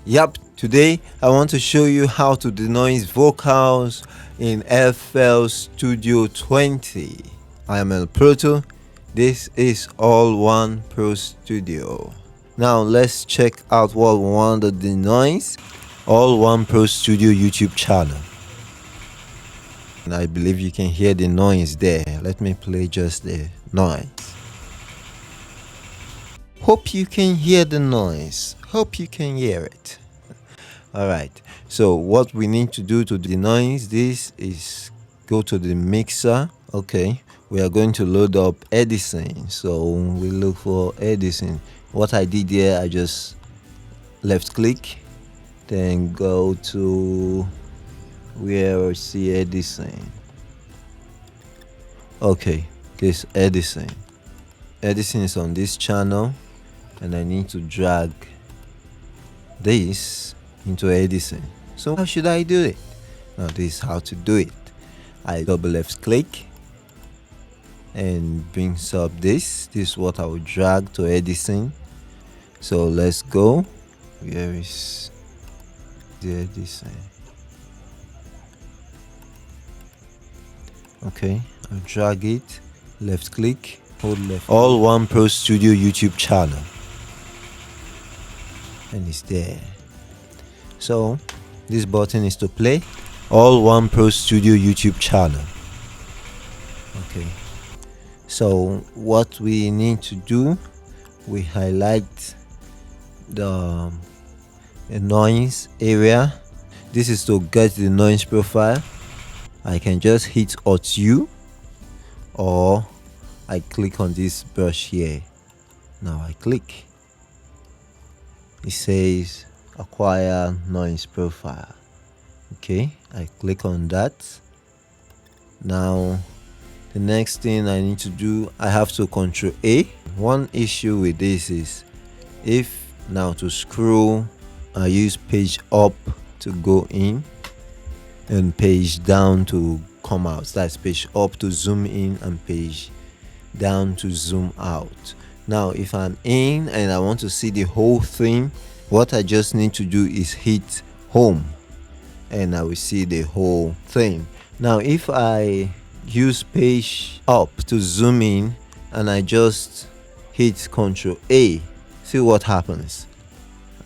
Yep, today I want to show you how to denoise vocals in FL Studio 20. I am El Proto. This is All One Pro Studio. Now let's check out what we want to denoise. All One Pro Studio YouTube channel. And I believe you can hear the noise there. Let me play just the noise. Hope you can hear the noise. Hope you can hear it. Alright, so what we need to do to denoise this is go to the mixer. Okay, we are going to load up Edison. So we look for Edison. What I did here, I just left click, then go to where I see Edison. Okay, this Edison. Edison is on this channel, and I need to drag this into Edison. So how should I do it? Now this is how to do it. I double left click and brings up this. This is what I will drag to Edison. So let's go. Where is the Edison? Okay, I'll drag it, left click, hold left. All One Pro Studio YouTube channel. And it's there. So this button is to play All One Pro Studio YouTube channel. Okay, so what we need to do, we highlight the noise area. This is to get the noise profile. I can just hit Alt U, or I click on this brush here. Now I click, it says acquire noise profile. Okay, I click on that. Now the next thing I need to do, I have to Control A. One issue with this is, if now to scroll, I use page up to go in and page down to come out. That's page up to zoom in and page down to zoom out. Now if I'm in and I want to see the whole thing, what I just need to do is hit home and I will see the whole thing. Now if I use page up to zoom in and I just hit Control A, see what happens.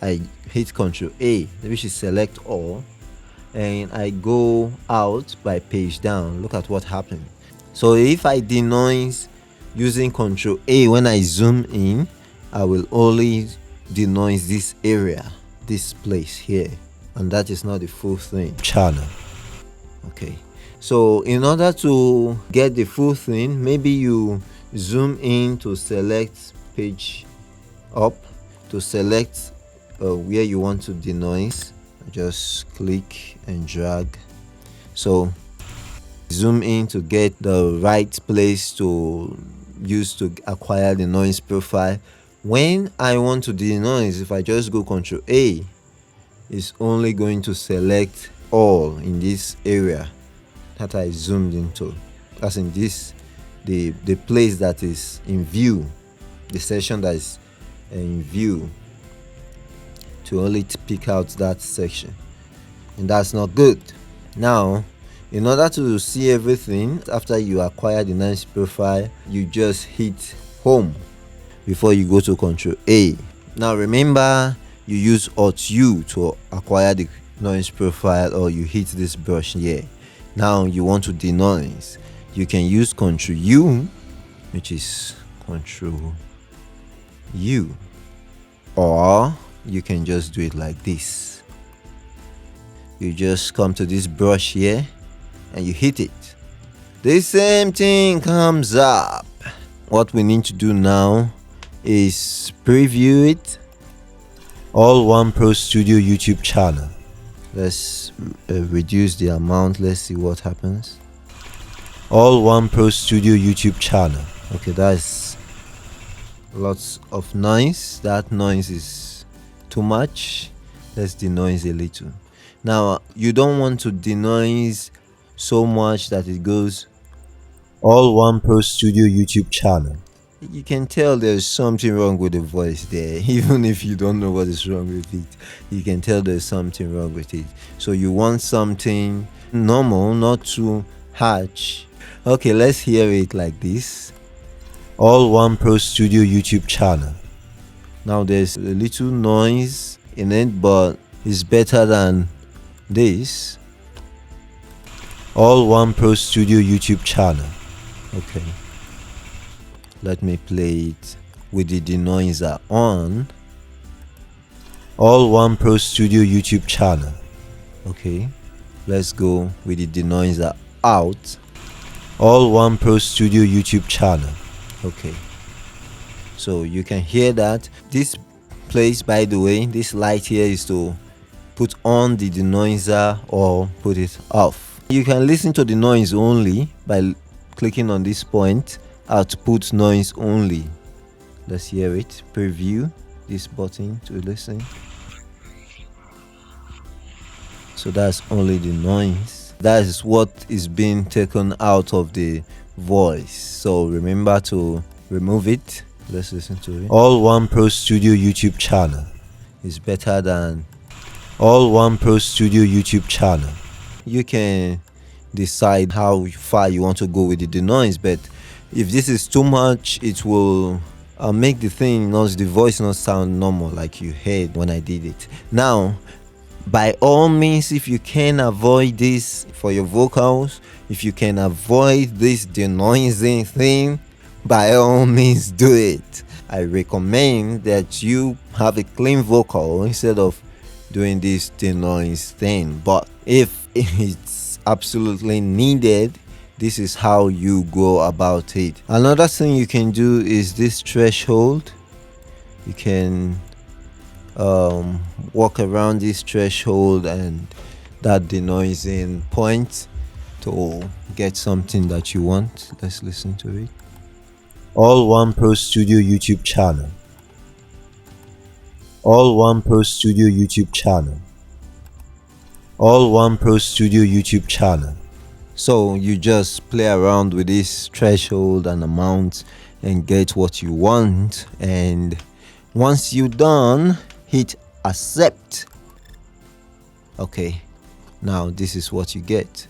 I hit Control A, which is select all, and I go out by page down. Look at what happened. So if I denoise using Control A, when I zoom in, I will only denoise this area, this place here, and that is not the full thing channel. Okay, so in order to get the full thing, maybe you zoom in to select page up, to select where you want to denoise. Just click and drag. So zoom in to get the right place to use to acquire the noise profile. When I want to denoise, if I just go Control A, it's only going to select all in this area that I zoomed into. As in this, the place that is in view, the section that is in view, to only pick out that section, and that's not good. Now in order to see everything, after you acquire the noise profile, you just hit home before you go to Control A. Now remember, you use Alt U to acquire the noise profile, or you hit this brush here. Now you want to denoise, you can use Control U, which is Control U, or you can just do it like this. You just come to this brush here and you hit it. The same thing comes up. What we need to do now is preview it. All One Pro Studio YouTube channel. Let's reduce the amount. Let's see what happens. All One Pro Studio YouTube channel. Okay, that's lots of noise. That noise is too much. Let's denoise a little. Now you don't want to denoise so much that it goes All One Pro Studio YouTube channel. you can tell there's something wrong with the voice there. Even if you don't know what is wrong with it, you can tell there's something wrong with it. So you want something normal, not too harsh. Okay, let's hear it like this. alloneprostudio YouTube channel. Now there's a little noise in it, but it's better than this. alloneprostudio YouTube channel. Okay, let me play it with the denoiser on. alloneprostudio YouTube channel. Okay, let's go with the denoiser out. alloneprostudio YouTube channel. Okay, so you can hear that this place, by the way, this light here is to put on the denoiser or put it off. You can listen to the noise only by clicking on this point, output noise only. Let's hear it. Preview this button to listen. So that's only the noise. That is what is being taken out of the voice. So remember to remove it. Let's listen to it. alloneprostudio YouTube channel is better than alloneprostudio YouTube channel. You can decide how far you want to go with the denoise, but if this is too much, it will make the voice not sound normal like you heard when I did it. Now, by all means, if you can avoid this for your vocals, if you can avoid this denoising thing, by all means do it. I recommend that you have a clean vocal instead of doing this denoise thing. But if it's absolutely needed, this is how you go about it. Another thing you can do is this threshold. You can walk around this threshold and that denoising point to get something that you want. Let's listen to it. alloneprostudio YouTube channel. alloneprostudio YouTube channel. alloneprostudio YouTube channel. So you just play around with this threshold and amount and get what you want, and once you're done, hit accept. Okay, now this is what you get.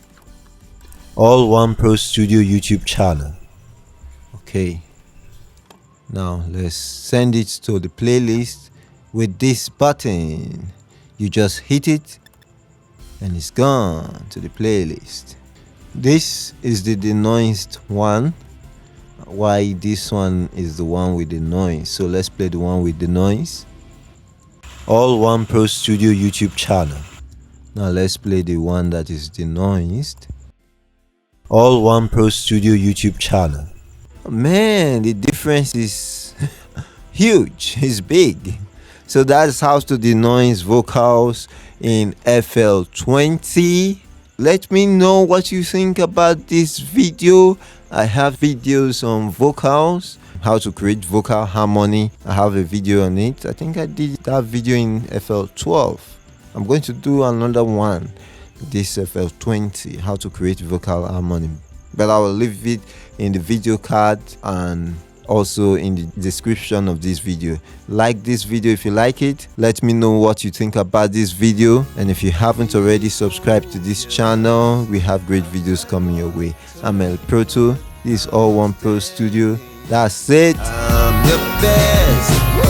alloneprostudio YouTube channel. Okay, now let's send it to the playlist with this button. You just hit it and it's gone to the playlist. This is the denoised one, why this one is the one with the noise. So let's play the one with the noise. alloneprostudio YouTube channel. Now let's play the one that is denoised. alloneprostudio YouTube channel. Man, the difference is huge. It's big. So that's how to denoise vocals in FL20. Let me know what you think about this video. I have videos on vocals, how to create vocal harmony. I have a video on it. I think I did that video in FL12. I'm going to do another one, this FL20, how to create vocal harmony. But I will leave it in the video card and also in the description of this video. Like this video if you like it. Let me know what you think about this video, and if you haven't already subscribed to this channel, we have great videos coming your way. I'm El Proto. This is All One Pro Studio. That's it. I'm the best.